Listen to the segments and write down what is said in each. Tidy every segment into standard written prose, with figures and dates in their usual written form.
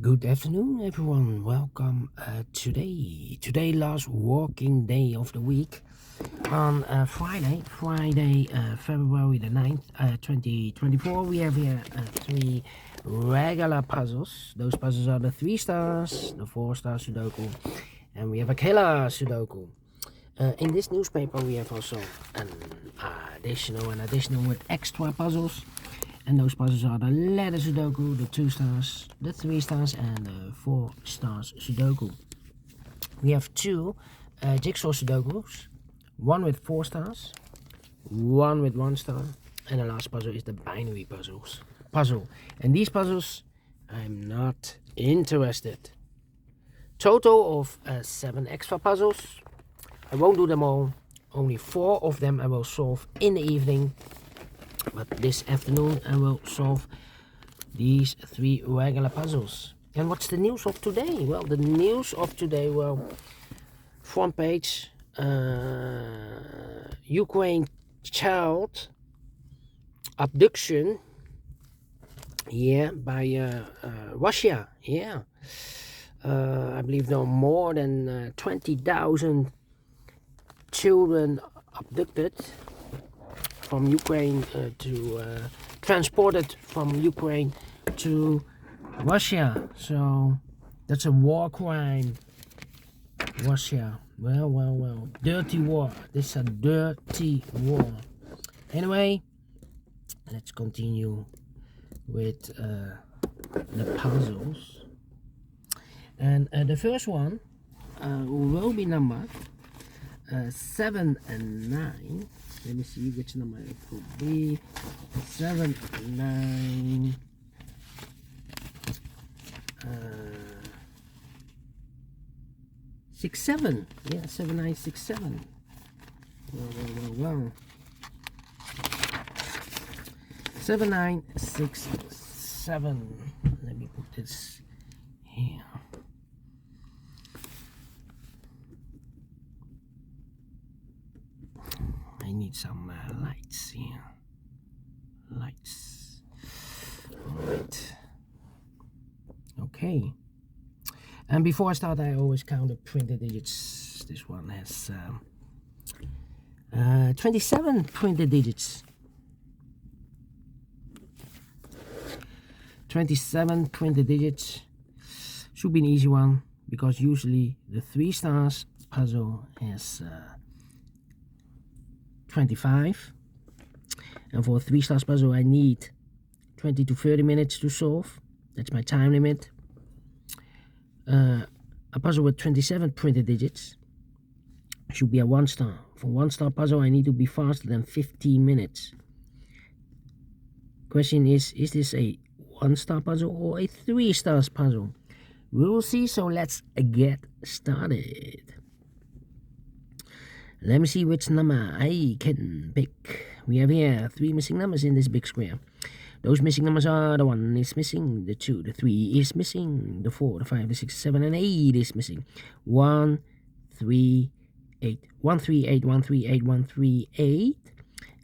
Good afternoon, everyone. Welcome today last working day of the week on Friday, February the 9th, 2024. We have here three regular puzzles. Those puzzles are the 3 stars, the 4 star Sudoku, and we have a killer Sudoku. In this newspaper, we have also an additional with extra puzzles. And those puzzles are the letter Sudoku, the 2 stars, the 3 stars, and the 4 stars Sudoku. We have two jigsaw Sudokus, one with 4 stars, one with 1 star, and the last puzzle is the binary puzzle. And these puzzles, I'm not interested. Total of 7 extra puzzles. I won't do them all. Only 4 of them I will solve in the evening. But this afternoon I will solve these 3 regular puzzles. And what's the news of today? Well, the news of today, front page, Ukrain child abduction, by Russia, I believe there are more than 20,000 children abducted from Ukraine transported from Ukraine to Russia. So that's a war crime. Russia. Well. Dirty war. This is a dirty war. Anyway, let's continue with the puzzles. And the first one will be numbered 7 and 9. Let me see which number it could be. 7, 9, 6, 7. Yeah, 7, 9, 6, 7. Well. 7, 9, 6, 7. Let me put this here. I need some lights here. Lights. Alright. Okay. And before I start, I always count the printed digits. This one has 27 printed digits. 27 printed digits. Should be an easy one, because usually the 3 stars puzzle has 25, and for a 3 stars puzzle I need 20 to 30 minutes to solve. That's my time limit. A puzzle with 27 printed digits should be a 1 star. For 1 star puzzle I need to be faster than 15 minutes. Question is this a 1 star puzzle or a 3 stars puzzle? We will see, so let's get started. Let me see which number I can pick. We have here 3 missing numbers in this big square. Those missing numbers are: the 1 is missing, the 2, the 3 is missing, the 4, the 5, the 6, 7, and 8 is missing. 1, 3, 8. 1, 3, 8, 1, 3, 8, 1, 3, 8.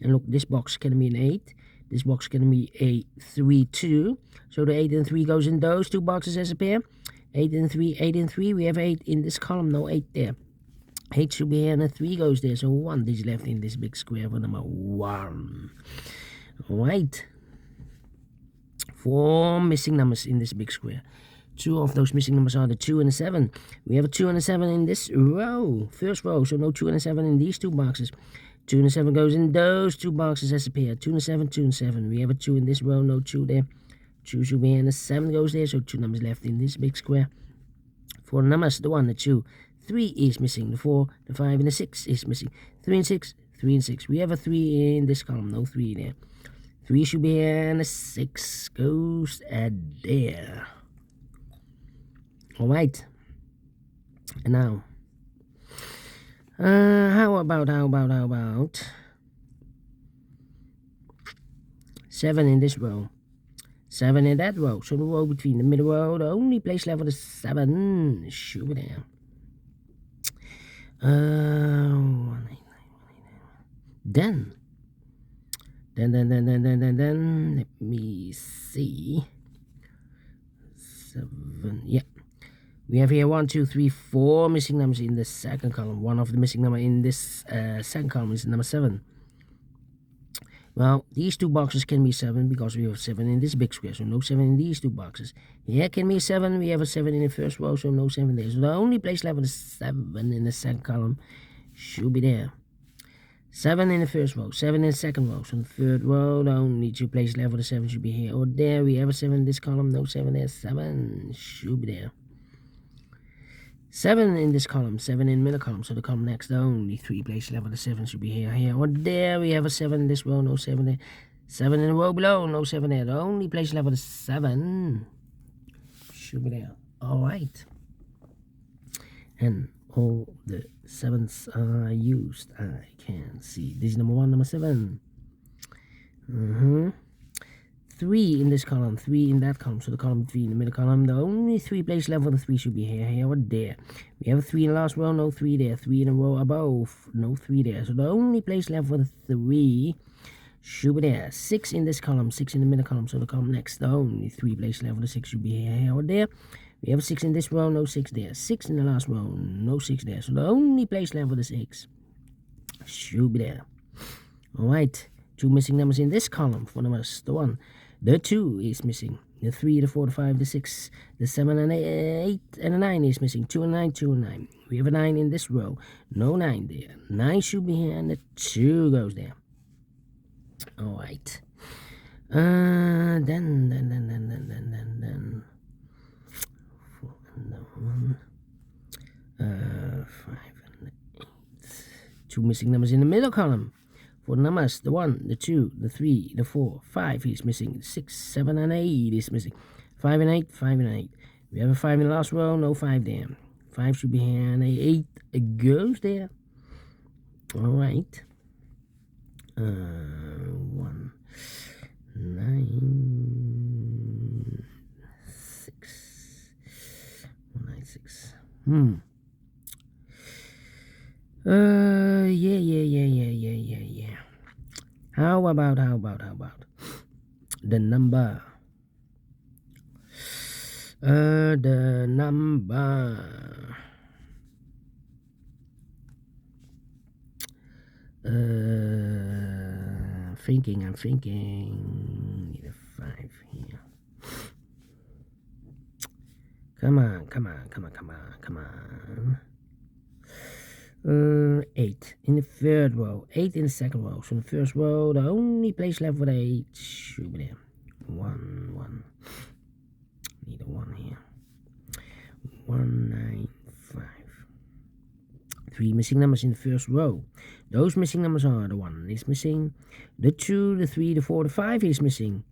And look, this box can be an 8. This box can be a 3, 2. So the 8 and 3 goes in those 2 boxes as a pair. 8 and 3, 8 and 3. We have 8 in this column, no 8 there. 8 should be here and a 3 goes there, so 1 digit left in this big square for number 1. Alright. 4 missing numbers in this big square. 2 of those missing numbers are the 2 and the 7. We have a 2 and a 7 in this row, first row, so no 2 and a 7 in these 2 boxes. 2 and a 7 goes in those 2 boxes as a pair. 2 and a 7, 2 and 7. We have a 2 in this row, no 2 there. 2 should be here and the 7 goes there, so 2 numbers left in this big square. 4 numbers, the 1, the 2. 3 is missing, the 4, the 5, and the 6 is missing. 3 and 6, 3 and 6. We have a 3 in this column, no 3 there. 3 should be here, and the 6 goes there. Alright. And now, how about 7 in this row, 7 in that row. So the row between the middle row, the only place left for the 7 should be there. 1, 8, 9, 1, 8, 9. Then, let me see. 7. Yeah. We have here 1, 2, 3, 4 missing numbers in the second column. One of the missing number in this second column is number 7. Well, these two boxes can be 7 because we have 7 in this big square, so no 7 in these two boxes. Here can be 7, we have a 7 in the first row, so no 7 there. So the only place left with a 7 in the second column should be there. 7 in the first row, 7 in the second row, so in the third row, the only two places left with a 7 should be here or there. We have a 7 in this column, no 7 there, 7 should be there. 7 in this column, 7 in the middle column, so the column next, the only 3 places left with a 7 should be here or there. We have a 7 in this row, no 7 there. 7 in the row below, no 7 there. The only place left with a 7 should be there. Alright. And all the 7s are used. I can see. This is number 1, number 7. 3 in this column, 3 in that column, so the column 3 in the middle column. The only 3 places left for the 3 should be here or there. We have a 3 in the last row, no 3 there. 3 in the row above, no 3 there. So the only place left for the 3 should be there. 6 in this column, 6 in the middle column, so the column next. The only 3 places left for the 6 should be here or there. We have a 6 in this row, no 6 there. 6 in the last row, no 6 there. So the only place left for the 6 should be there. Alright, 2 missing numbers in this column for numbers. The 1. The 2 is missing. The 3, the 4, the 5, the 6, the 7, and the 8, and the 9 is missing. 2 and 9, 2 and 9. We have a 9 in this row. No 9 there. 9 should be here, and the 2 goes there. Alright. Then. 4 and the 1. 5 and the 8. 2 missing numbers in the middle column. For the numbers, the 1, the 2, the 3, the 4, 5 is missing. 6, 7, and 8 is missing. 5 and 8, 5 and 8. We have a 5 in the last row, no 5 there. 5 should be here, and 8 goes there. Alright. 1, 9, 6. 1, 9, 6. Yeah. How about the number? The number. I'm thinking. Need a 5 here. Come on. 8 in the third row, 8 in the second row. So in the first row, the only place left for the 8 should be there. 1. Need a 1 here. 1, 9, 5. 3 missing numbers in the first row. Those missing numbers are the 1 is missing, the 2, the 3, the 4, the 5 is missing,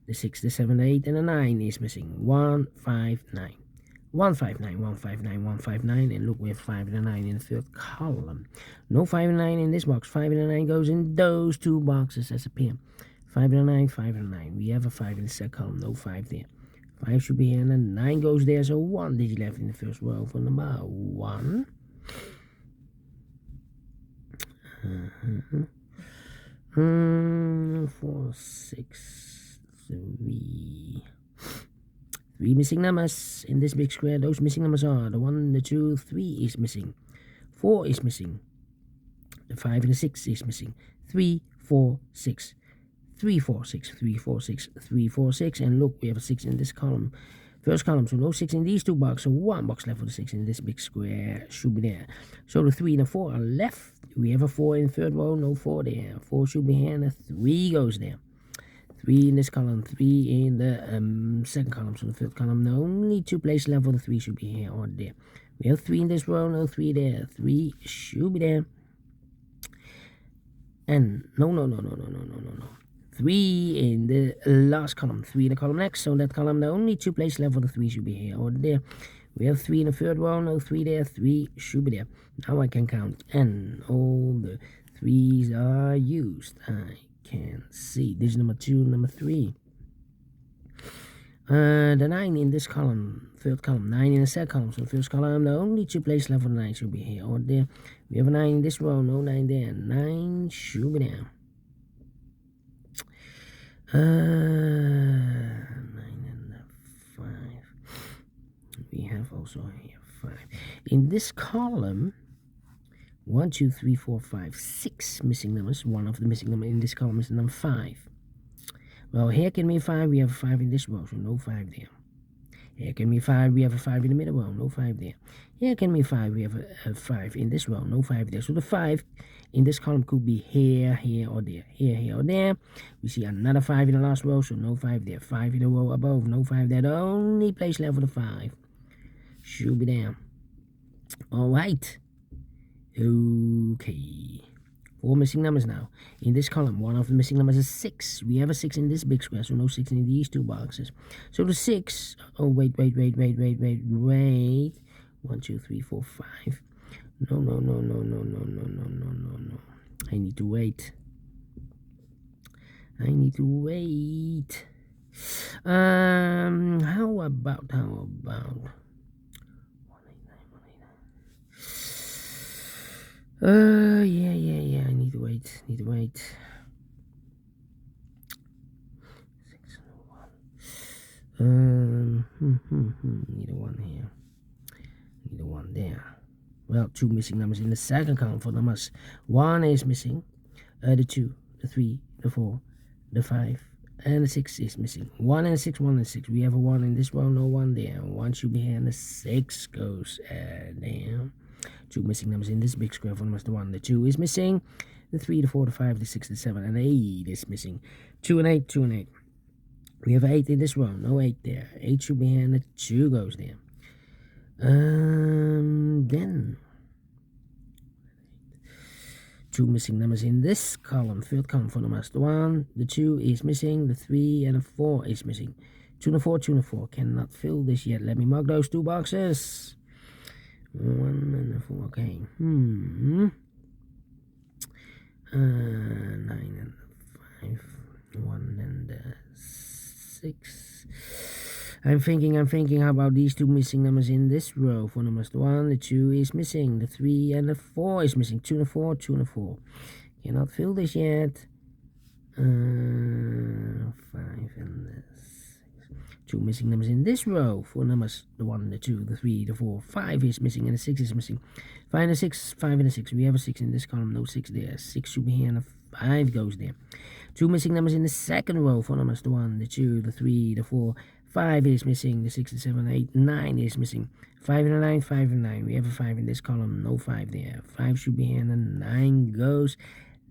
the 6, the 7, the 8, and the 9 is missing. 1, 5, 9. 159, and look, we have 5 and a 9 in the third column. No 5 and 9 in this box. 5 and a 9 goes in those two boxes as a pair. 5 and a 9, 5 and a 9. We have a 5 in the second column, no 5 there. 5 should be here, and a 9 goes there, so 1 digit left in the first row for number 1. 4, 6, 3. 3 missing numbers in this big square. Those missing numbers are the 1, the 2, 3 is missing. 4 is missing. The 5 and the 6 is missing. 3, 4, 6. 3, 4, 6. 3, 4, 6. 3, 4, 6. And look, we have a 6 in this column. First column, so no 6 in these two boxes. So 1 box left for the 6 in this big square should be there. So the 3 and the 4 are left. We have a 4 in the third row, no 4 there. 4 should be here, and a 3 goes there. 3 in this column, 3 in the second column, so the third column. The only 2 places left for the 3 should be here or there. We have 3 in this row, no 3 there. 3 should be there. And no. 3 in the last column, 3 in the column next, so that column, the only 2 places left for the 3 should be here or there. We have 3 in the third row, no 3 there. 3 should be there. Now I can count, and all the 3s are used. I can see. This is number 2, number 3. The 9 in this column, third column, 9 in the second column, so the first column, the only 2 places left for the 9 should be here or there. We have a 9 in this row, no 9 there. 9 should be there. 9 and 5. we have also here 5. In this column, 1, 2, 3, 4, 5, 6 missing numbers. One of the missing numbers in this column is the number 5. Well, here can be 5, we have a 5 in this row, so no 5 there. Here can be 5, we have a 5 in the middle row, no 5 there. Here can be 5, we have a 5 in this row, no 5 there. So the 5 in this column could be here, here, or there. Here, here, or there. We see another 5 in the last row, so no 5 there. 5 in the row above, no 5 there. The only place left for the 5 should be there. Alright. Okay. 4 missing numbers now. In this column, one of the missing numbers is 6. We have a 6 in this big square, so no 6 in these two boxes. So the 6, oh, wait. 1, 2, 3, 4, 5. No. I need to wait. How about? Yeah. I need to wait. Need a 1. Need a 1 here. Need a 1 there. Well, 2 missing numbers in the second column for numbers. 1 is missing. The 2, the 3, the 4, the 5, and the 6 is missing. 1 and 6, 1 and 6. We have a 1 in this row, no 1 there. 1 should be here, and the 6 goes there. 2 missing numbers in this big square for numbers. The 1, the 2 is missing. The 3, the 4, the 5, the 6, the 7, and 8 is missing. 2 and 8, 2 and 8. We have 8 in this row, no 8 there. 8 should be here, and the 2 goes there. Then 2 missing numbers in this column, third column for numbers. The 1, the 2 is missing. The 3 and the 4 is missing. 2 and 4, 2 and 4. Cannot fill this yet. Let me mark those 2 boxes. 1 and 4. Okay. 9 and 5. 1 and 6. I'm thinking, how about these 2 missing numbers in this row for numbers? The 1, the 2 is missing. The 3 and the 4 is missing. 2 and 4, 2 and 4. Cannot fill this yet. 5 and the 6. 2 missing numbers in this row for numbers. The 1, the 2, the 3, the 4, 5 is missing, and the 6 is missing. 5 and the 6, 5 and the 6. We have a 6 in this column, no 6 there. 6 should be here, and a 5 goes there. 2 missing numbers in the second row for numbers. The 1, the 2, the 3, the 4, 5 is missing. The 6, the 7, 8, 9 is missing. 5 and a 9, 5 and 9. We have a 5 in this column, no 5 there. 5 should be here, and the 9 goes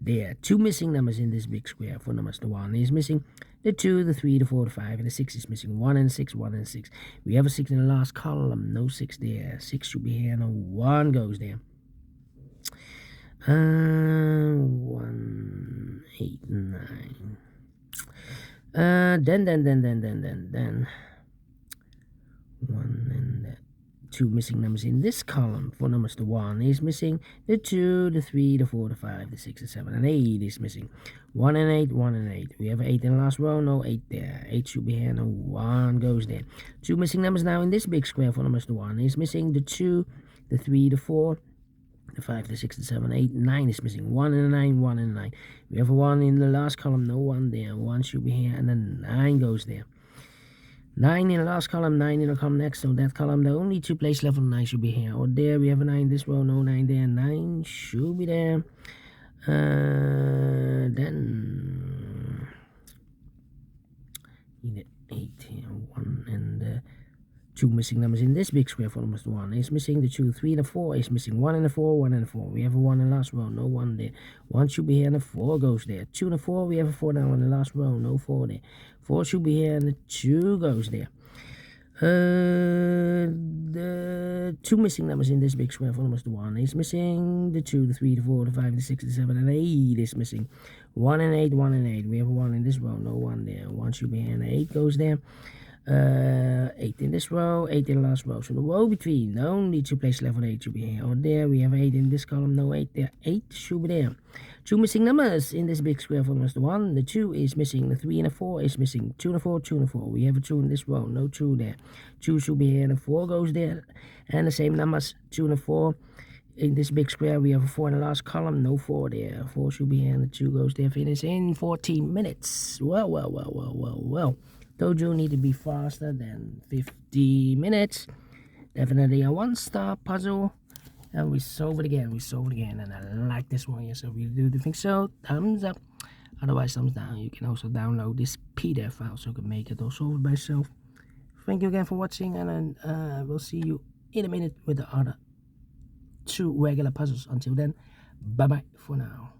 there. 2 missing numbers in this big square for numbers. The 1 is missing. The 2, the 3, the 4, the 5, and the 6 is missing. 1 and 6, 1 and 6. We have a 6 in the last column, no 6 there. 6 should be here, and a 1 goes there. 1, 8, 9. Then 1 and 2 missing numbers in this column for numbers. The 1 is missing. The 2, the 3, the 4, the 5, the 6, the 7, and 8 is missing. 1 and 8, 1 and 8. We have 8 in the last row, no 8 there. 8 should be here, and a 1 goes there. 2 missing numbers now in this big square for numbers. The 1 is missing. The 2, the 3, the 4, the 5, the 6, the 7, 8, 9 is missing. 1 and a 9, 1 and a 9. We have a 1 in the last column, no 1 there. 1 should be here, and then 9 goes there. 9 in the last column, 9 in the column next. So that column, the only 2 places left for 9 should be here. Or there, we have a 9 in this row, no 9 there. 9 should be there. Then need 8 here. 1 and 2 missing numbers in this big square for numbers. The 1 is missing. The 2, 3, and the 4 is missing. 1 and the 4, 1 and the 4. We have a 1 in the last row, no 1 there. 1 should be here, and the 4 goes there. 2 and the 4, we have a 4 now in the last row, no 4 there. 4 should be here, and the 2 goes there. The 2 missing numbers in this big square for numbers. The 1 is missing. The 2, the 3, the 4, the 5, the 6, the 7, and 8 is missing. 1 and 8, 1 and 8. We have a 1 in this row, no 1 there. 1 should be here, and 8 goes there. 8 in this row, 8 in the last row. So the row between, the only 2 places left for 8 should be here or there. We have 8 in this column, no 8 there. 8 should be there. 2 missing numbers in this big square for numbers. The 1, the 2 is missing. The 3 and the 4 is missing. 2 and the 4, 2 and the 4. We have a 2 in this row, no 2 there. 2 should be here, and the 4 goes there. And the same numbers, 2 and the 4. In this big square, we have a 4 in the last column, no 4 there. 4 should be here, and the 2 goes there. Finish in 14 minutes. Well. Told you need to be faster than 50 minutes. Definitely a 1-star puzzle. And we solve it again, and I like this one. Yes, I really do think so. Thumbs up. Otherwise, thumbs down. You can also download this PDF file so you can make it or solve it by yourself. Thank you again for watching, and then we'll see you in a minute with the other 2 regular puzzles. Until then, bye bye for now.